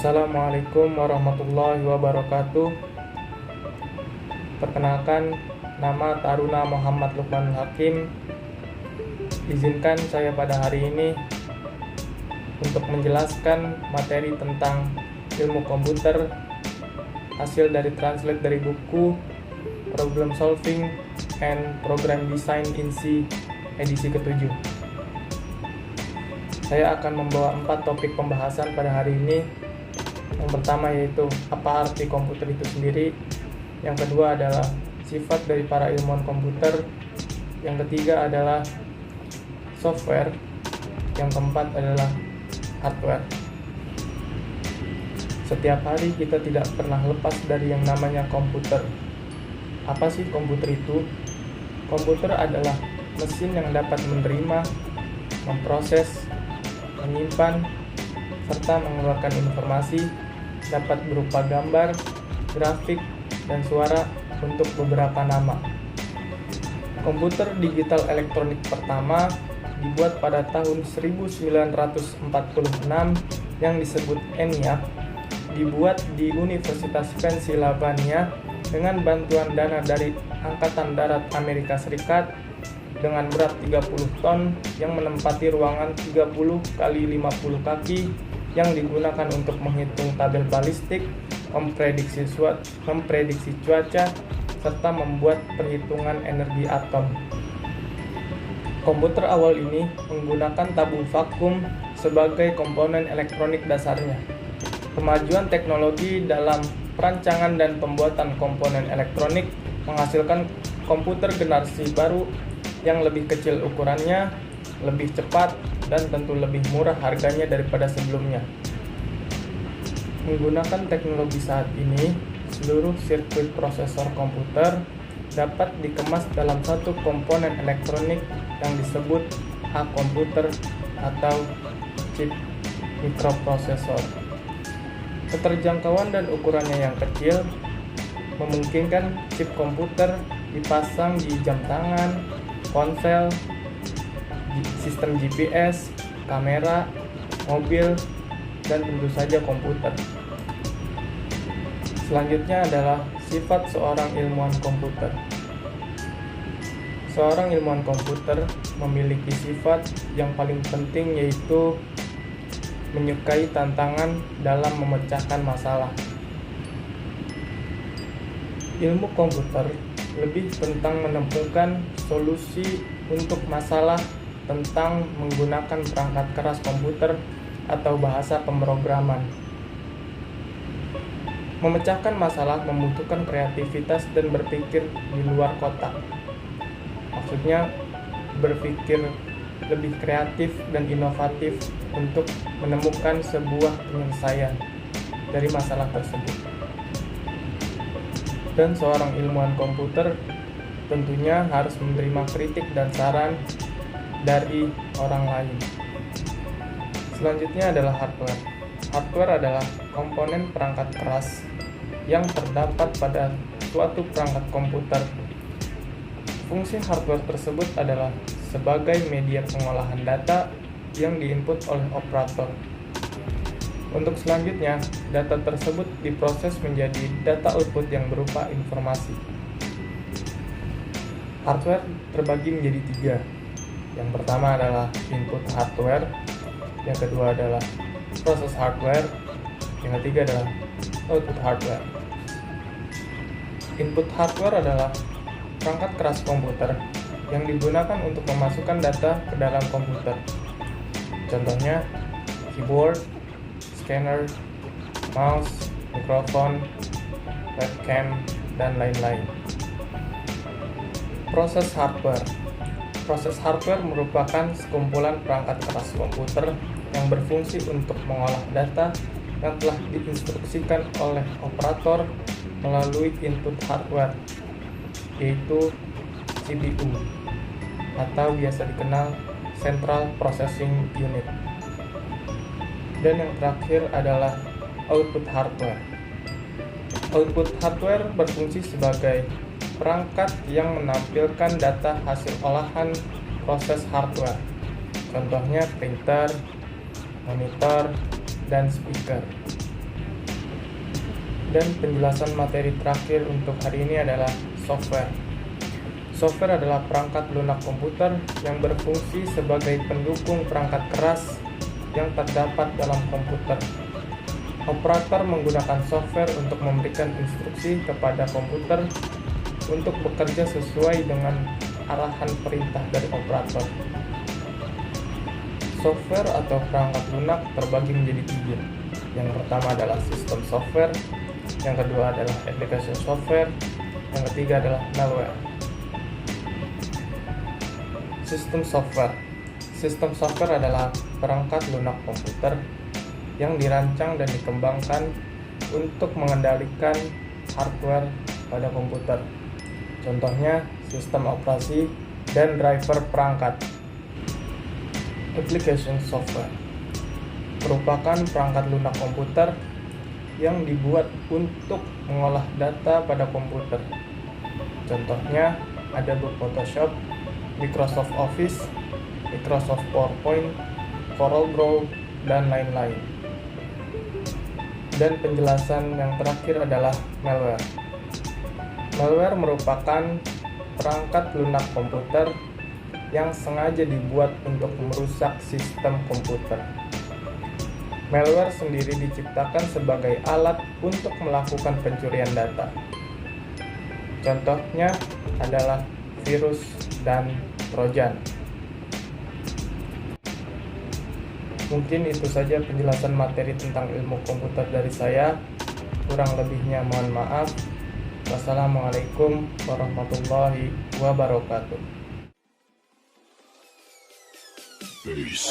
Assalamualaikum warahmatullahi wabarakatuh. Perkenalkan, nama Taruna Muhammad Lukmanul Hakim. Izinkan saya pada hari ini untuk menjelaskan materi tentang ilmu komputer, hasil dari translate dari buku Problem Solving and Program Design in C edisi ke-7. Saya akan membawa 4 topik pembahasan pada hari ini. Yang pertama yaitu apa arti komputer itu sendiri. Yang kedua adalah sifat dari para ilmuwan komputer. Yang ketiga adalah software. Yang keempat adalah hardware. Setiap hari kita tidak pernah lepas dari yang namanya komputer. Apa sih komputer itu? Komputer adalah mesin yang dapat menerima, memproses, menyimpan, serta mengeluarkan informasi, dapat berupa gambar, grafik, dan suara untuk beberapa nama. Komputer digital elektronik pertama dibuat pada tahun 1946 yang disebut ENIAC, dibuat di Universitas Pennsylvania dengan bantuan dana dari Angkatan Darat Amerika Serikat dengan berat 30 ton yang menempati ruangan 30 kali 50 kaki yang digunakan untuk menghitung tabel balistik, memprediksi cuaca, serta membuat perhitungan energi atom. Komputer awal ini menggunakan tabung vakum sebagai komponen elektronik dasarnya. Kemajuan teknologi dalam perancangan dan pembuatan komponen elektronik menghasilkan komputer generasi baru yang lebih kecil ukurannya, lebih cepat, dan tentu lebih murah harganya daripada sebelumnya. Menggunakan teknologi saat ini, seluruh sirkuit prosesor komputer dapat dikemas dalam satu komponen elektronik yang disebut komputer atau chip mikroprosesor. Keterjangkauan dan ukurannya yang kecil memungkinkan chip komputer dipasang di jam tangan, ponsel, sistem GPS, kamera, mobil, dan tentu saja komputer. Selanjutnya adalah sifat seorang ilmuwan komputer. Seorang ilmuwan komputer memiliki sifat yang paling penting yaitu menyukai tantangan dalam memecahkan masalah. Ilmu komputer lebih tentang menemukan solusi untuk masalah tentang menggunakan perangkat keras komputer atau bahasa pemrograman. Memecahkan masalah membutuhkan kreativitas dan berpikir di luar kotak. Maksudnya berpikir lebih kreatif dan inovatif untuk menemukan sebuah penyelesaian dari masalah tersebut. Dan seorang ilmuwan komputer tentunya harus menerima kritik dan saran dari orang lain. Selanjutnya adalah hardware. Hardware adalah komponen perangkat keras yang terdapat pada suatu perangkat komputer. Fungsi hardware tersebut adalah sebagai media pengolahan data yang diinput oleh operator. Untuk selanjutnya, data tersebut diproses menjadi data output yang berupa informasi. Hardware terbagi menjadi 3. Yang pertama adalah input hardware, yang kedua adalah proses hardware, yang ketiga adalah output hardware. Input hardware adalah perangkat keras komputer yang digunakan untuk memasukkan data ke dalam komputer. Contohnya, keyboard, scanner, mouse, mikrofon, webcam, dan lain-lain. Proses hardware. Proses hardware merupakan sekumpulan perangkat keras komputer yang berfungsi untuk mengolah data yang telah diinstruksikan oleh operator melalui input hardware, yaitu CPU, atau biasa dikenal Central Processing Unit. Dan yang terakhir adalah output hardware. Output hardware berfungsi sebagai perangkat yang menampilkan data hasil olahan proses hardware. Contohnya printer, monitor, dan speaker. Dan penjelasan materi terakhir untuk hari ini adalah software. Software adalah perangkat lunak komputer yang berfungsi sebagai pendukung perangkat keras yang terdapat dalam komputer. Operator menggunakan software untuk memberikan instruksi kepada komputer untuk bekerja sesuai dengan arahan perintah dari operator. Software atau perangkat lunak terbagi menjadi 3. Yang pertama adalah sistem software, yang kedua adalah application software, yang ketiga adalah malware. Sistem software. Sistem software adalah perangkat lunak komputer yang dirancang dan dikembangkan untuk mengendalikan hardware pada komputer. Contohnya, sistem operasi dan driver perangkat. Application software merupakan perangkat lunak komputer yang dibuat untuk mengolah data pada komputer. Contohnya, Adobe Photoshop, Microsoft Office, Microsoft PowerPoint, CorelDRAW, dan lain-lain. Dan penjelasan yang terakhir adalah malware. Malware merupakan perangkat lunak komputer yang sengaja dibuat untuk merusak sistem komputer. Malware sendiri diciptakan sebagai alat untuk melakukan pencurian data. Contohnya adalah virus dan trojan. Mungkin itu saja penjelasan materi tentang ilmu komputer dari saya. Kurang lebihnya mohon maaf. Wassalamualaikum warahmatullahi wabarakatuh. Peace.